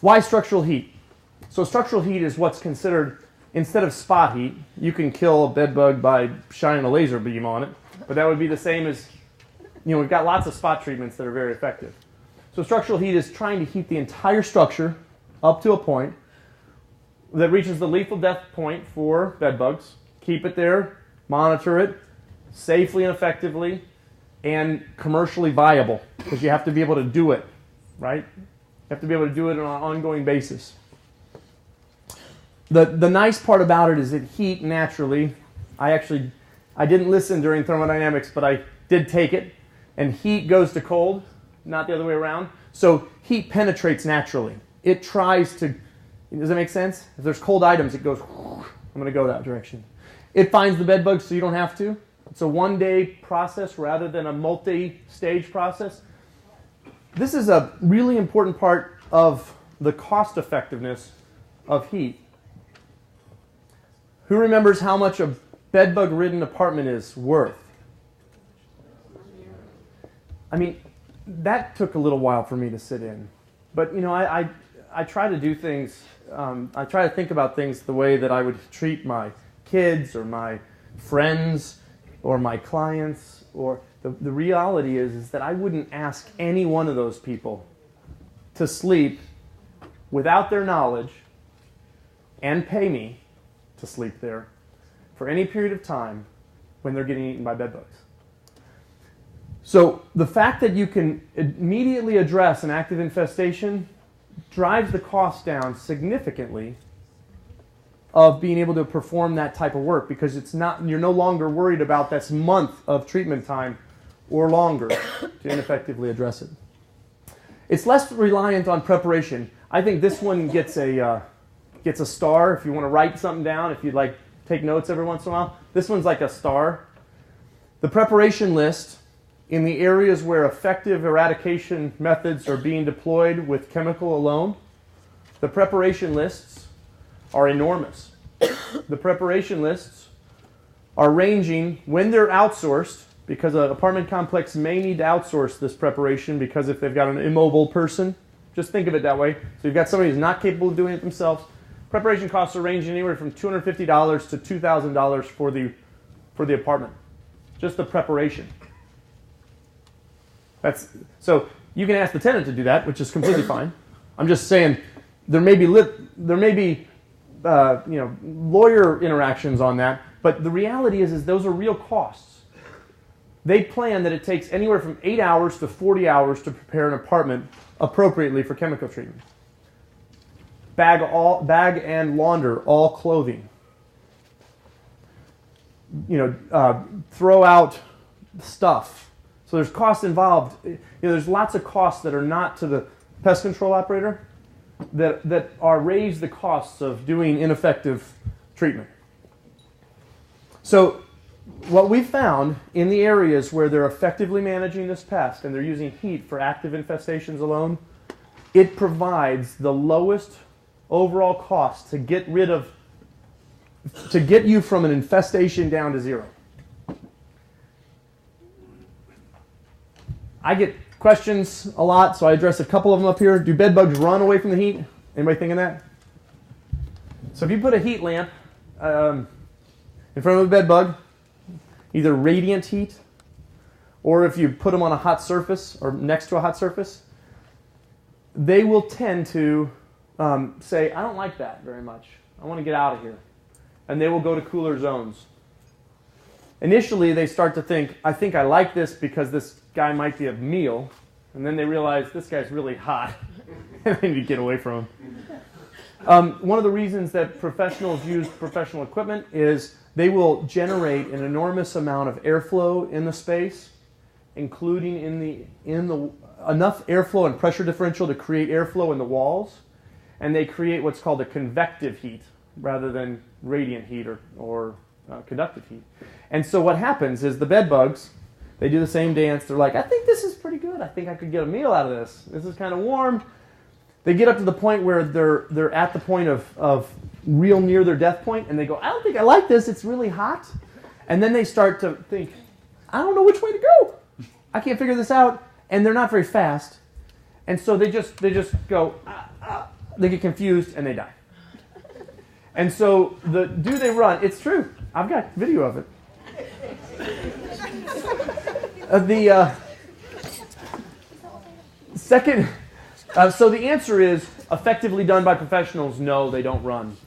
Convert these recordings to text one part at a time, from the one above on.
Why structural heat? So structural heat is what's considered, instead of spot heat, you can kill a bed bug by shining a laser beam on it, but that would be the same as, we've got lots of spot treatments that are very effective. So structural heat is trying to heat the entire structure up to a point that reaches the lethal death point for bed bugs, keep it there, monitor it safely and effectively, and commercially viable, because you have to be able to do it, right? You have to be able to do it on an ongoing basis. The nice part about it is that heat naturally, I didn't listen during thermodynamics, but I did take it, and heat goes to cold, not the other way around. So heat penetrates naturally. It tries to, does that make sense? If there's cold items, it goes, I'm going to go that direction. It finds the bed bugs so you don't have to. It's a one-day process rather than a multi-stage process. This is a really important part of the cost effectiveness of heat. Who remembers how much a bed bug-ridden apartment is worth? I mean, that took a little while for me to sit in. But, I try to do things, I try to think about things the way that I would treat my kids or my friends or my clients. Or the reality is that I wouldn't ask any one of those people to sleep without their knowledge and pay me to sleep there for any period of time when they're getting eaten by bed bugs. So the fact that you can immediately address an active infestation drives the cost down significantly of being able to perform that type of work, because you're no longer worried about this month of treatment time or longer to ineffectively address it. It's less reliant on preparation. I think this one gets a star if you want to write something down, if you'd like take notes every once in a while. This one's like a star. The preparation list in the areas where effective eradication methods are being deployed with chemical alone, the preparation lists are enormous. The preparation lists are ranging, when they're outsourced, because an apartment complex may need to outsource this preparation because if they've got an immobile person, just think of it that way. So you've got somebody who's not capable of doing it themselves. Preparation costs are ranging anywhere from $250 to $2,000 for the apartment. Just the preparation. So you can ask the tenant to do that, which is completely fine. I'm just saying there may be lawyer interactions on that, but the reality is those are real costs. They plan that it takes anywhere from 8 hours to 40 hours to prepare an apartment appropriately for chemical treatment. Bag and launder all clothing. Throw out stuff. So there's costs involved. There's lots of costs that are not to the pest control operator that raise the costs of doing ineffective treatment. So what we found in the areas where they're effectively managing this pest and they're using heat for active infestations alone, it provides the lowest overall cost to get you from an infestation down to zero. I get questions a lot, so I address a couple of them up here. Do bed bugs run away from the heat? Anybody thinking that? So if you put a heat lamp in front of a bed bug, either radiant heat, or if you put them on a hot surface or next to a hot surface, they will tend to say, I don't like that very much. I want to get out of here. And they will go to cooler zones. Initially, they start to think, I think I like this because this guy might be a meal. And then they realize this guy's really hot. And they need to get away from him. One of the reasons that professionals use professional equipment is they will generate an enormous amount of airflow in the space, including in the enough airflow and pressure differential to create airflow in the walls. And they create what's called a convective heat rather than radiant heat or conductive heat. And so what happens is the bed bugs, they do the same dance. They're like, I think this is pretty good. I think I could get a meal out of this. This is kind of warm. They get up to the point where they're at the point of real near their death point, and they go, I don't think I like this. It's really hot. And then they start to think, I don't know which way to go. I can't figure this out. And they're not very fast. And so they just go, they get confused and they die. And so do they run? It's true. I've got video of it. So the answer is effectively done by professionals. No, they don't run,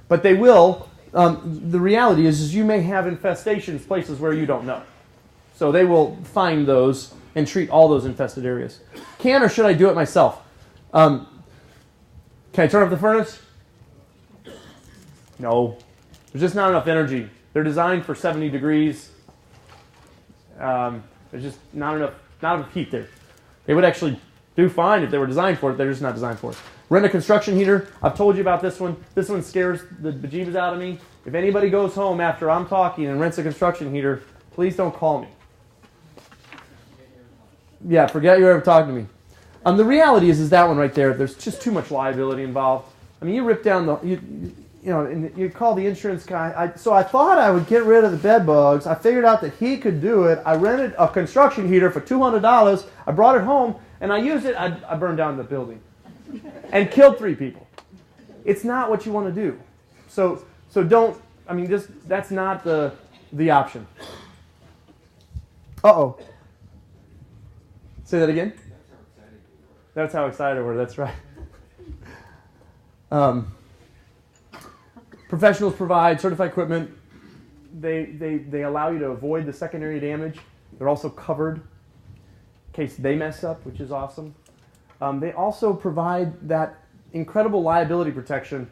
but they will. The reality is you may have infestations places where you don't know, so they will find those and treat all those infested areas. Can or should I do it myself? Can I turn off the furnace? No, there's just not enough energy. They're designed for 70 degrees. There's just not enough heat there. They would actually do fine if they were designed for it. They're just not designed for it. Rent a construction heater. I've told you about this one. This one scares the bejeebus out of me. If anybody goes home after I'm talking and rents a construction heater, please don't call me. Yeah, forget you ever talked to me. The reality is that one right there, there's just too much liability involved. I mean, you rip down and you call the insurance guy. So I thought I would get rid of the bed bugs. I figured out that he could do it. I rented a construction heater for $200. I brought it home, and I used it. I burned down the building and killed 3 people. It's not what you want to do. So don't, that's not the option. Uh-oh. Say that again? That's how excited we were. That's right. Professionals provide certified equipment. They allow you to avoid the secondary damage. They're also covered in case they mess up, which is awesome. They also provide that incredible liability protection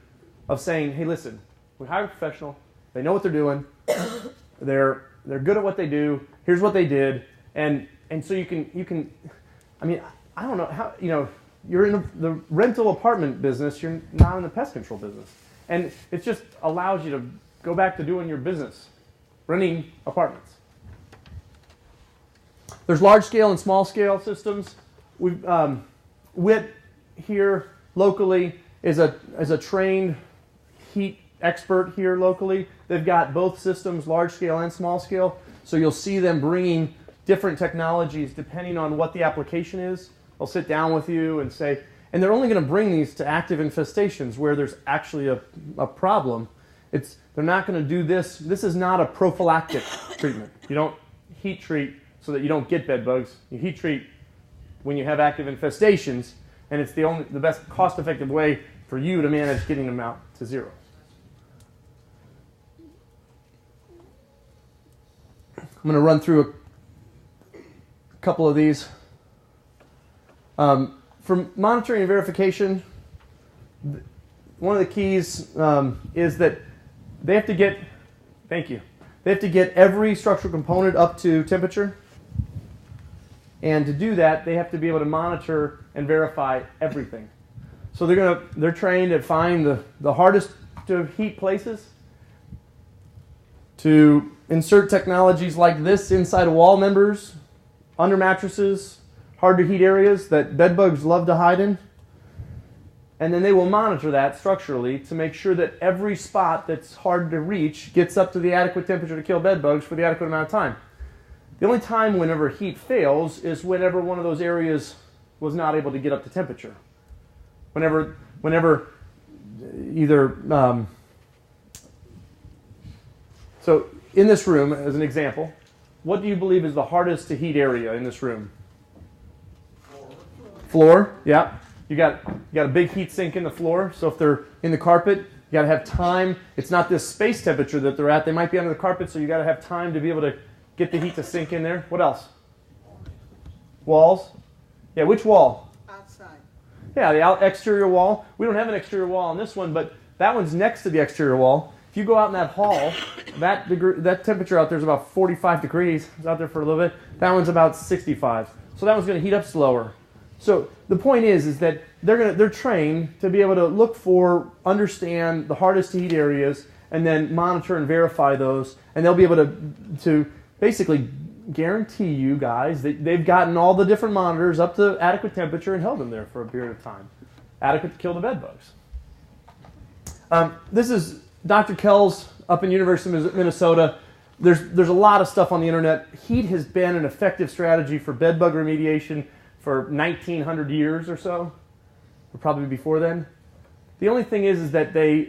of saying, hey, listen, we hired a professional. They know what they're doing. They're good at what they do. Here's what they did. And so you can, I don't know how, you're in the rental apartment business. You're not in the pest control business. And it just allows you to go back to doing your business, renting apartments. There's large-scale and small-scale systems. WIT here locally is a trained heat expert here locally. They've got both systems, large-scale and small-scale. So you'll see them bringing different technologies depending on what the application is. They'll sit down with you and say, and they're only going to bring these to active infestations where there's actually a problem. They're not going to do this. This is not a prophylactic treatment. You don't heat treat so that you don't get bed bugs. You heat treat when you have active infestations, and it's the best cost-effective way for you to manage getting them out to zero. I'm going to run through a couple of these. For monitoring and verification, one of the keys is that they have to get, thank you, they have to get every structural component up to temperature. And to do that, they have to be able to monitor and verify everything. So they're trained to find the hardest to heat places, to insert technologies like this inside of wall members, under mattresses, hard to heat areas that bed bugs love to hide in. And then they will monitor that structurally to make sure that every spot that's hard to reach gets up to the adequate temperature to kill bed bugs for the adequate amount of time. The only time whenever heat fails is whenever one of those areas was not able to get up to temperature. Whenever either... So in this room, as an example, what do you believe is the hardest to heat area in this room? Floor, yeah. You got a big heat sink in the floor, so if they're in the carpet, you got to have time. It's not this space temperature that they're at. They might be under the carpet, so you got to have time to be able to get the heat to sink in there. What else? Walls. Yeah, which wall? Outside. Yeah, the exterior wall. We don't have an exterior wall on this one, but that one's next to the exterior wall. If you go out in that hall, that temperature out there is about 45 degrees. It's out there for a little bit. That one's about 65. So that one's going to heat up slower. So the point is that they're trained to be able to look for, understand the hardest to heat areas, and then monitor and verify those. And they'll be able to basically guarantee you guys that they've gotten all the different monitors up to adequate temperature and held them there for a period of time. Adequate to kill the bed bugs. This is Dr. Kells up in University of Minnesota. There's a lot of stuff on the internet. Heat has been an effective strategy for bed bug remediation for 1900 years or so, or probably before then. The only thing is that they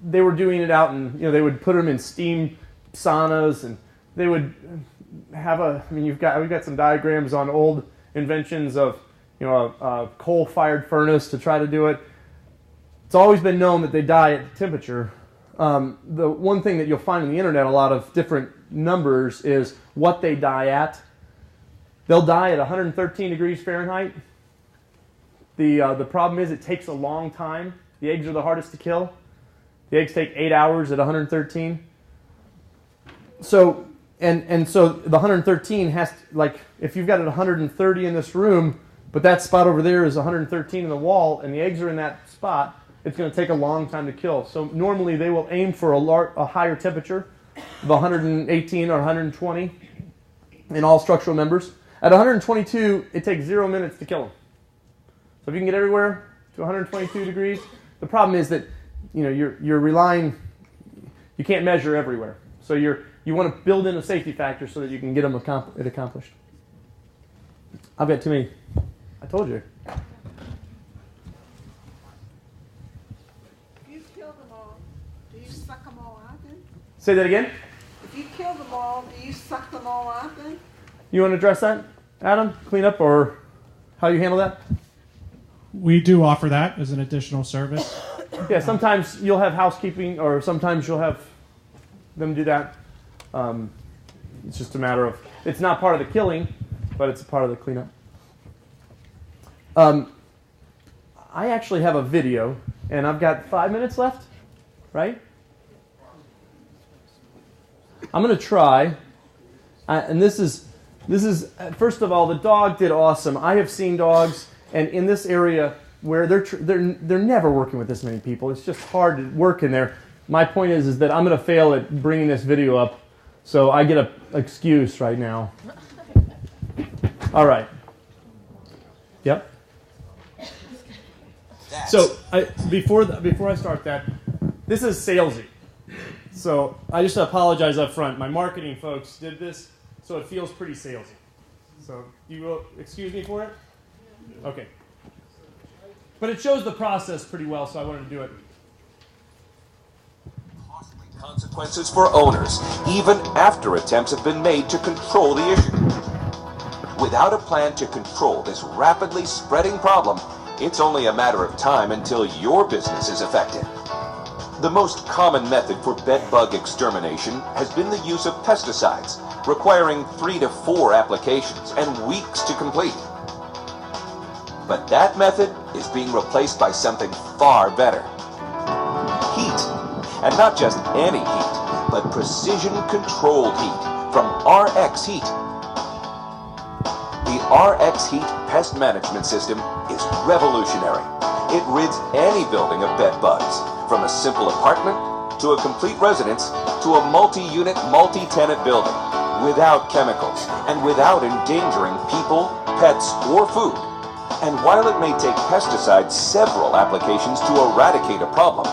were doing it out in, they would put them in steam saunas, and they would have we've got some diagrams on old inventions of, a coal-fired furnace to try to do it. It's always been known that they die at temperature. The one thing that you'll find on the internet, a lot of different numbers, is what they die at. They'll die at 113 degrees Fahrenheit. The problem is it takes a long time. The eggs are the hardest to kill. The eggs take 8 hours at 113. So, and so the 113 has to, if you've got it 130 in this room, but that spot over there is 113 in the wall, and the eggs are in that spot, it's going to take a long time to kill. So normally they will aim for a higher temperature of 118 or 120 in all structural members. At 122, it takes 0 minutes to kill them. So if you can get everywhere to 122 degrees, the problem is that you're relying, you can't measure everywhere. So you want to build in a safety factor so that you can get them accomplished. I've got too many. I told you. If you kill them all, do you suck them all out then? Say that again? If you kill them all, do you suck them all out then? You want to address that, Adam? Clean up, or how you handle that? We do offer that as an additional service. Yeah, sometimes you'll have housekeeping, or sometimes you'll have them do that. It's just a matter of, it's not part of the killing, but it's a part of the cleanup. I actually have a video, and I've got 5 minutes left, right? I'm going to try, and this is first of all, the dog did awesome. I have seen dogs, and in this area where they're never working with this many people, it's just hard to work in there. My point is that I'm going to fail at bringing this video up, so I get an excuse right now. All right. Yep. So before I start that, this is salesy. So I just apologize up front. My marketing folks did this, so it feels pretty salesy. So you will excuse me for it? Okay. But it shows the process pretty well, so I wanted to do it. Consequences for owners, even after attempts have been made to control the issue. Without a plan to control this rapidly spreading problem, it's only a matter of time until your business is affected. The most common method for bed bug extermination has been the use of pesticides, requiring 3 to 4 applications and weeks to complete. But that method is being replaced by something far better. Heat. And not just any heat, but precision-controlled heat from RX Heat. The RX Heat pest management system is revolutionary. It rids any building of bed bugs, from a simple apartment to a complete residence to a multi-unit, multi-tenant building, without chemicals and without endangering people, pets, or food. And while it may take pesticides several applications to eradicate a problem,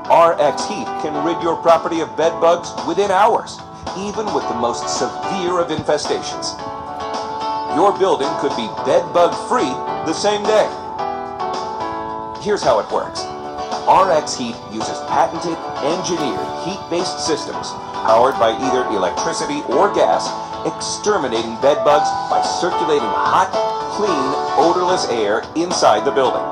RX Heat can rid your property of bed bugs within hours, even with the most severe of infestations. Your building could be bed bug free the same day. Here's how it works. RX Heat uses patented, engineered, heat-based systems powered by either electricity or gas, exterminating bed bugs by circulating hot, clean, odorless air inside the building.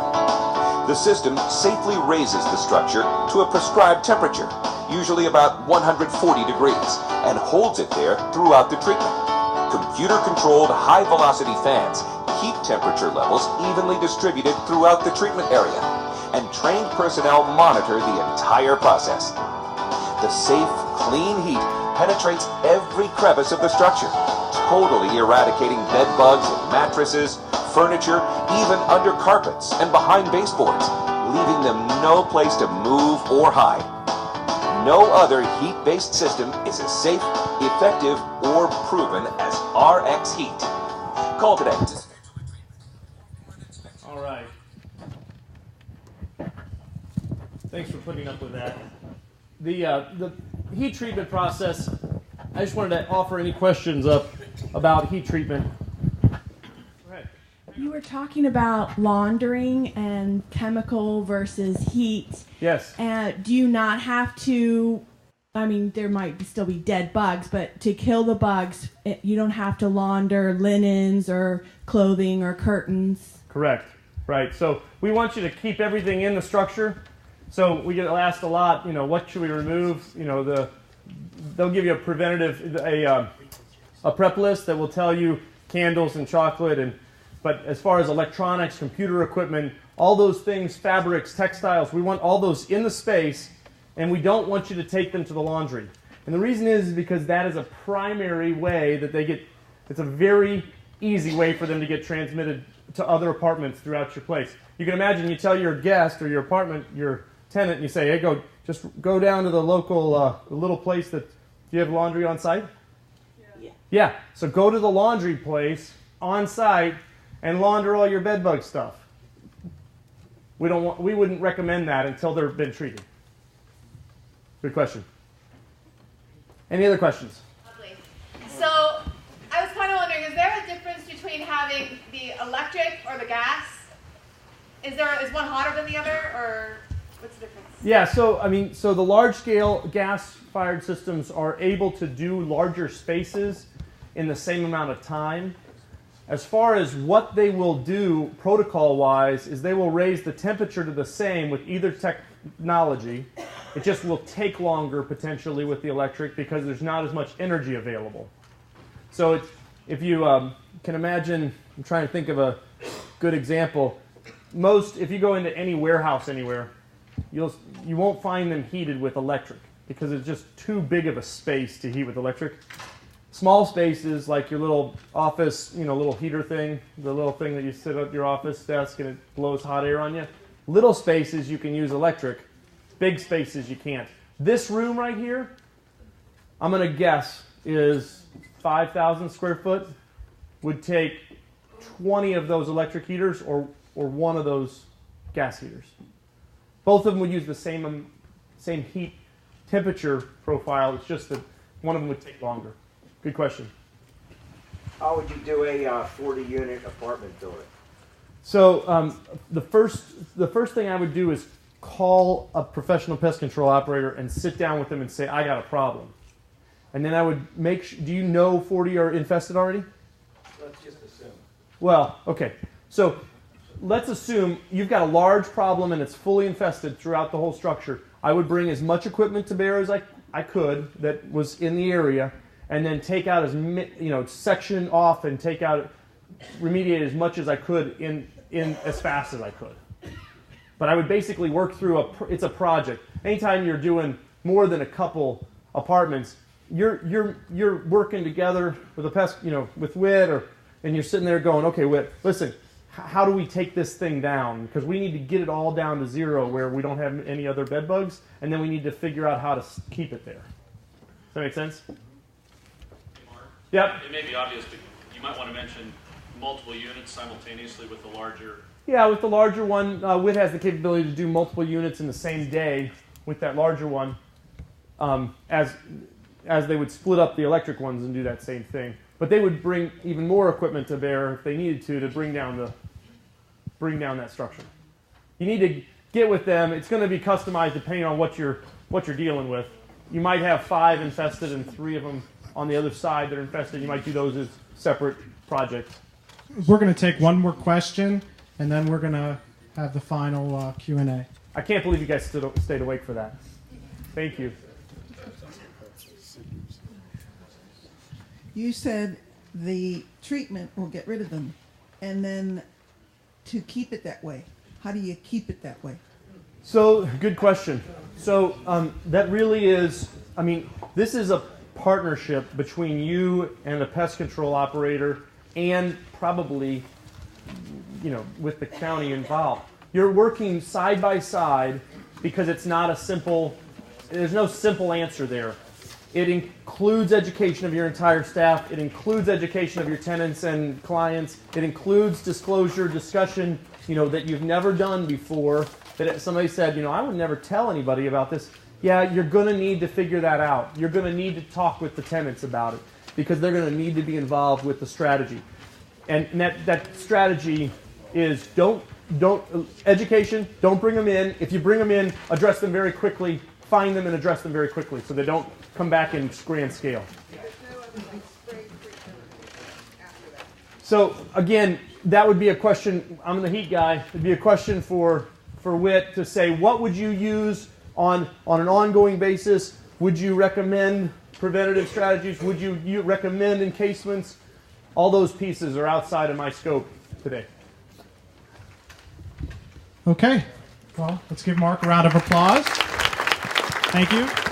The system safely raises the structure to a prescribed temperature, usually about 140 degrees, and holds it there throughout the treatment. Computer-controlled high-velocity fans keep temperature levels evenly distributed throughout the treatment area, and trained personnel monitor the entire process. The safe, clean heat penetrates every crevice of the structure, totally eradicating bed bugs in mattresses, furniture, even under carpets and behind baseboards, leaving them no place to move or hide. No other heat-based system is as safe, effective, or proven as RX Heat. Call today. All right. Thanks for putting up with that. The heat treatment process, I just wanted to offer any questions up about heat treatment. Go ahead. You were talking about laundering and chemical versus heat. Yes. And do you not have to, I mean, there might still be dead bugs, but to kill the bugs, you don't have to launder linens or clothing or curtains. Correct. Right. So we want you to keep everything in the structure. So we get asked a lot, you know, what should we remove? You know, they'll give you a prep list that will tell you candles and chocolate, but as far as electronics, computer equipment, all those things, fabrics, textiles, we want all those in the space, and we don't want you to take them to the laundry. And the reason is because that is a primary way that it's a very easy way for them to get transmitted to other apartments throughout your place. You can imagine you tell your guest or your apartment, your tenant, and you say, hey, just go down to the local little place that, do you have laundry on site? Yeah. So go to the laundry place on site and launder all your bed bug stuff. We wouldn't recommend that until they've been treated. Good question. Any other questions? Lovely. So I was kind of wondering, is there a difference between having the electric or the gas? Is one hotter than the other, or what's the difference? Yeah, so the large-scale gas-fired systems are able to do larger spaces in the same amount of time. As far as what they will do protocol-wise is they will raise the temperature to the same with either technology. It just will take longer potentially with the electric because there's not as much energy available. So if you can imagine, I'm trying to think of a good example. If you go into any warehouse anywhere, you won't find them heated with electric because it's just too big of a space to heat with electric. Small spaces like your little office, little heater thing, the little thing that you sit at your office desk and it blows hot air on you. Little spaces you can use electric. Big spaces you can't. This room right here, I'm going to guess, is 5,000 square foot. Would take 20 of those electric heaters or one of those gas heaters. Both of them would use the same heat temperature profile. It's just that one of them would take longer. Good question. How would you do a 40-unit apartment building? So the first thing I would do is call a professional pest control operator and sit down with them and say, I got a problem. And then I would make sure, do you know 40 are infested already? Let's just assume. Well, okay. So let's assume you've got a large problem and it's fully infested throughout the whole structure. I would bring as much equipment to bear as I could that was in the area, and then take out section off and remediate as much as I could in as fast as I could. But I would basically work through it's a project. Anytime you're doing more than a couple apartments, you're working together with a pest, with WIT, and you're sitting there going, okay, WIT, listen, how do we take this thing down? Because we need to get it all down to zero where we don't have any other bed bugs, and then we need to figure out how to keep it there. Does that make sense? Yep. It may be obvious, but you might want to mention multiple units simultaneously with the larger. Yeah, with the larger one, WIT has the capability to do multiple units in the same day with that larger one, as they would split up the electric ones and do that same thing. But they would bring even more equipment to bear if they needed to bring down that structure. You need to get with them. It's going to be customized depending on what you're dealing with. You might have 5 infested and 3 of them on the other side that are infested. You might do those as separate projects. We're going to take one more question, and then we're going to have the final Q&A. I can't believe you guys stayed awake for that. Thank you. You said the treatment will get rid of them, and then to keep it that way, how do you keep it that way? So, good question. So, that really is, this is a partnership between you and the pest control operator and probably, with the county involved. You're working side by side because it's not there's no simple answer there. It includes education of your entire staff. It includes education of your tenants and clients. It includes disclosure, discussion, that you've never done before. That somebody said, I would never tell anybody about this. Yeah, you're going to need to figure that out. You're going to need to talk with the tenants about it because they're going to need to be involved with the strategy. And that strategy is don't education. Don't bring them in. If you bring them in, address them very quickly. Find them and address them very quickly so they don't come back in grand scale. So again, that would be a question. I'm the heat guy. It'd be a question for Whit to say, what would you use on an ongoing basis? Would you recommend preventative strategies? Would you recommend encasements? All those pieces are outside of my scope today. Okay. Well, let's give Mark a round of applause. Thank you.